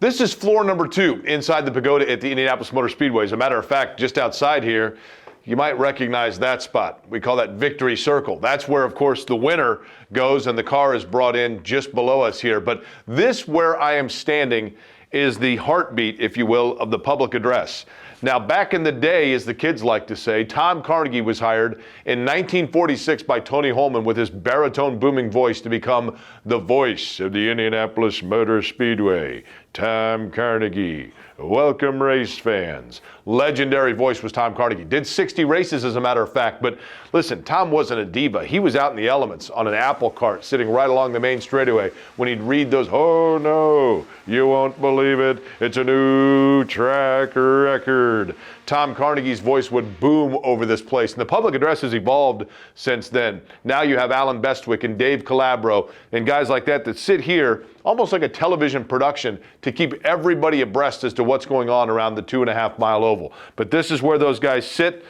This is floor number 2 inside the pagoda at the Indianapolis Motor Speedway. As a matter of fact, just outside here, you might recognize that spot. We call that Victory Circle. That's where, of course, the winner goes and the car is brought in just below us here. But this, where I am standing, is the heartbeat, if you will, of the public address. Now, back in the day, as the kids like to say, Tom Carnegie was hired in 1946 by Tony Holman with his baritone booming voice to become the voice of the Indianapolis Motor Speedway. Tom Carnegie. Welcome, race fans. Legendary voice was Tom Carnegie. Did 60 races, as a matter of fact. But listen, Tom wasn't a diva. He was out in the elements on an apple cart sitting right along the main straightaway when he'd read those, "Oh no, you won't believe it. It's a new track record." Tom Carnegie's voice would boom over this place. And the public address has evolved since then. Now you have Alan Bestwick and Dave Calabro and guys like that that sit here almost like a television production to keep everybody abreast as to what's going on around the 2.5-mile oval. But this is where those guys sit.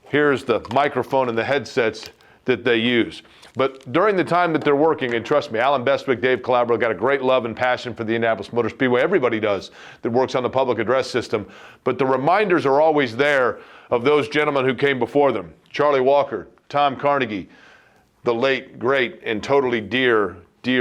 Here's the microphone and the headsets that they use. But during the time that they're working, and trust me, Alan Bestwick, Dave Calabro got a great love and passion for the Indianapolis Motor Speedway. Everybody does that works on the public address system. But the reminders are always there of those gentlemen who came before them. Charlie Walker, Tom Carnegie, the late, great, and totally dear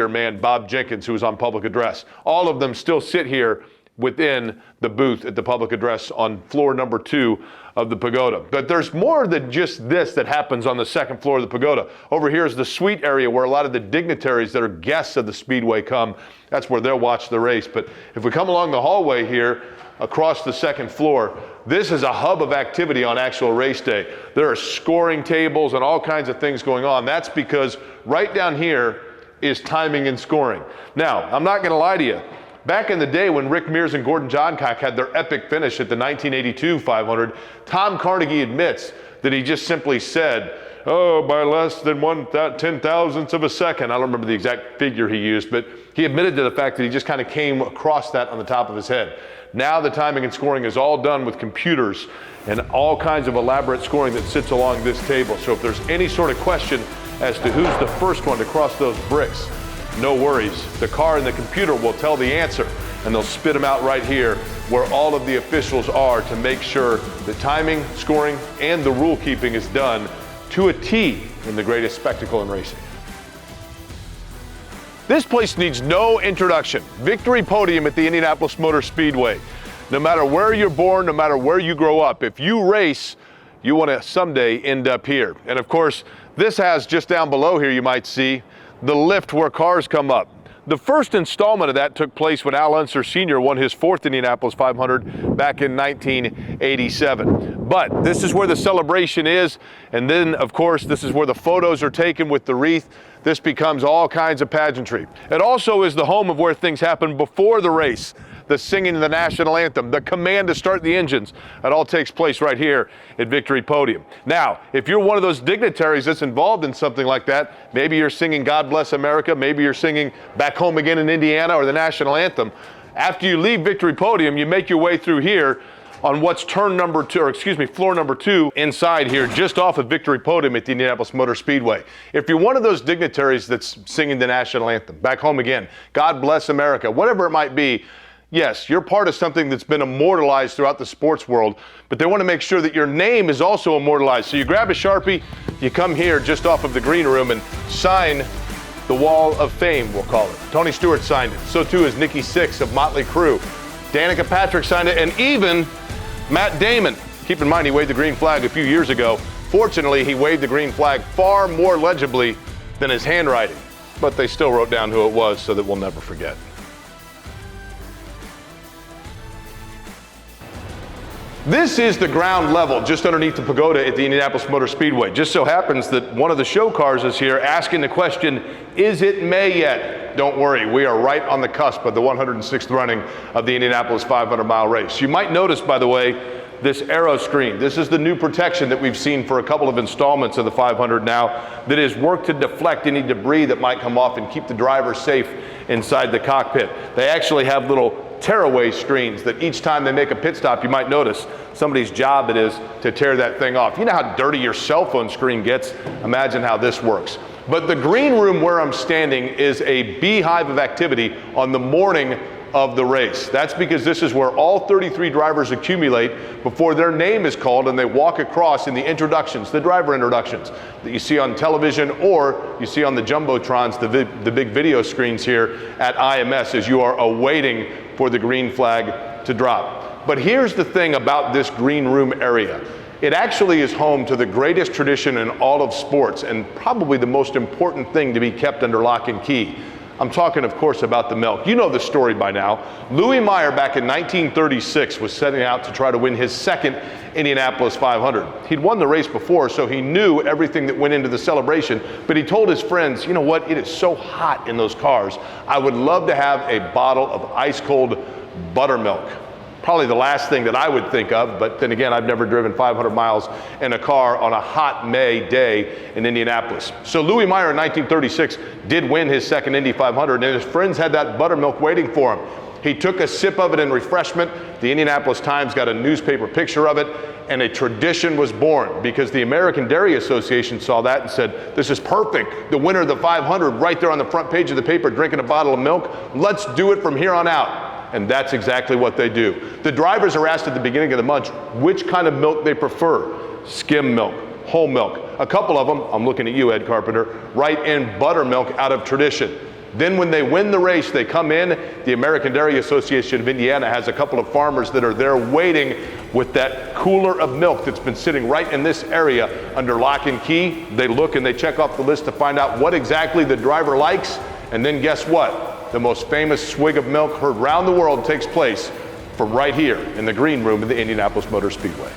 man Bob Jenkins, who was on public address. All of them still sit here within the booth at the public address on floor number 2 of the pagoda. But there's more than just this that happens on the second floor of the pagoda. Over here is the suite area where a lot of the dignitaries that are guests of the Speedway come. That's where they'll watch the race. But if we come along the hallway here, across the second floor, this is a hub of activity on actual race day. There are scoring tables and all kinds of things going on. That's because right down here is timing and scoring. Now, I'm not gonna lie to you. Back in the day when Rick Mears and Gordon Johncock had their epic finish at the 1982 500, Tom Carnegie admits that he just simply said, "Oh, by less than 1/10,000th of a second." I don't remember the exact figure he used, but he admitted to the fact that he just kind of came across that on the top of his head. Now the timing and scoring is all done with computers and all kinds of elaborate scoring that sits along this table. So if there's any sort of question as to who's the first one to cross those bricks, no worries. The car and the computer will tell the answer, and they'll spit them out right here where all of the officials are to make sure the timing, scoring, and the rule keeping is done to a T in the greatest spectacle in racing. This place needs no introduction. Victory Podium at the Indianapolis Motor Speedway. No matter where you're born, no matter where you grow up, if you race, you want to someday end up here. And of course, this has just down below here, you might see, the lift where cars come up. The first installment of that took place when Al Unser Sr. won his 4th Indianapolis 500 back in 1987. But this is where the celebration is, and then, of course, this is where the photos are taken with the wreath. This becomes all kinds of pageantry. It also is the home of where things happen before the race. The singing of the national anthem, the command to start the engines. It all takes place right here at Victory Podium. Now, if you're one of those dignitaries that's involved in something like that, maybe you're singing God Bless America, maybe you're singing Back Home Again in Indiana or the national anthem. After you leave Victory Podium, you make your way through here on what's floor number 2 inside here, just off of Victory Podium at the Indianapolis Motor Speedway. If you're one of those dignitaries that's singing the national anthem, Back Home Again, God Bless America, whatever it might be, yes, you're part of something that's been immortalized throughout the sports world, but they want to make sure that your name is also immortalized. So you grab a Sharpie, you come here just off of the green room and sign the Wall of Fame, we'll call it. Tony Stewart signed it. So too is Nikki Sixx of Motley Crue. Danica Patrick signed it, and even Matt Damon. Keep in mind, he waved the green flag a few years ago. Fortunately, he waved the green flag far more legibly than his handwriting, but they still wrote down who it was so that we'll never forget. This is the ground level just underneath the pagoda at the Indianapolis Motor Speedway. Just so happens that one of the show cars is here asking the question, is it May yet? Don't worry, we are right on the cusp of the 106th running of the Indianapolis 500-mile race. You might notice, by the way, this aero screen. This is the new protection that we've seen for a couple of installments of the 500 now that is worked to deflect any debris that might come off and keep the driver safe inside the cockpit. They actually have little tearaway screens that each time they make a pit stop, you might notice somebody's job it is to tear that thing off. You know how dirty your cell phone screen gets? Imagine how this works. But the green room where I'm standing is a beehive of activity on the morning of the race. That's because this is where all 33 drivers accumulate before their name is called and they walk across in the introductions, the driver introductions that you see on television or you see on the jumbotrons, the big video screens here at IMS as you are awaiting for the green flag to drop. But here's the thing about this green room area. It actually is home to the greatest tradition in all of sports and probably the most important thing to be kept under lock and key. I'm talking, of course, about the milk. You know the story by now. Louis Meyer, back in 1936, was setting out to try to win his second Indianapolis 500. He'd won the race before, so he knew everything that went into the celebration, but he told his friends, you know what, it is so hot in those cars. I would love to have a bottle of ice-cold buttermilk. Probably the last thing that I would think of, but then again, I've never driven 500 miles in a car on a hot May day in Indianapolis. So Louis Meyer in 1936 did win his second Indy 500, and his friends had that buttermilk waiting for him. He took a sip of it in refreshment. The Indianapolis Times got a newspaper picture of it, and a tradition was born because the American Dairy Association saw that and said, this is perfect. The winner of the 500 right there on the front page of the paper drinking a bottle of milk. Let's do it from here on out. And that's exactly what they do. The drivers are asked at the beginning of the month which kind of milk they prefer. Skim milk, whole milk. A couple of them, I'm looking at you, Ed Carpenter, write in buttermilk out of tradition. Then when they win the race, they come in. The American Dairy Association of Indiana has a couple of farmers that are there waiting with that cooler of milk that's been sitting right in this area under lock and key. They look and they check off the list to find out what exactly the driver likes. And then guess what? The most famous swig of milk heard around the world takes place from right here in the green room of the Indianapolis Motor Speedway.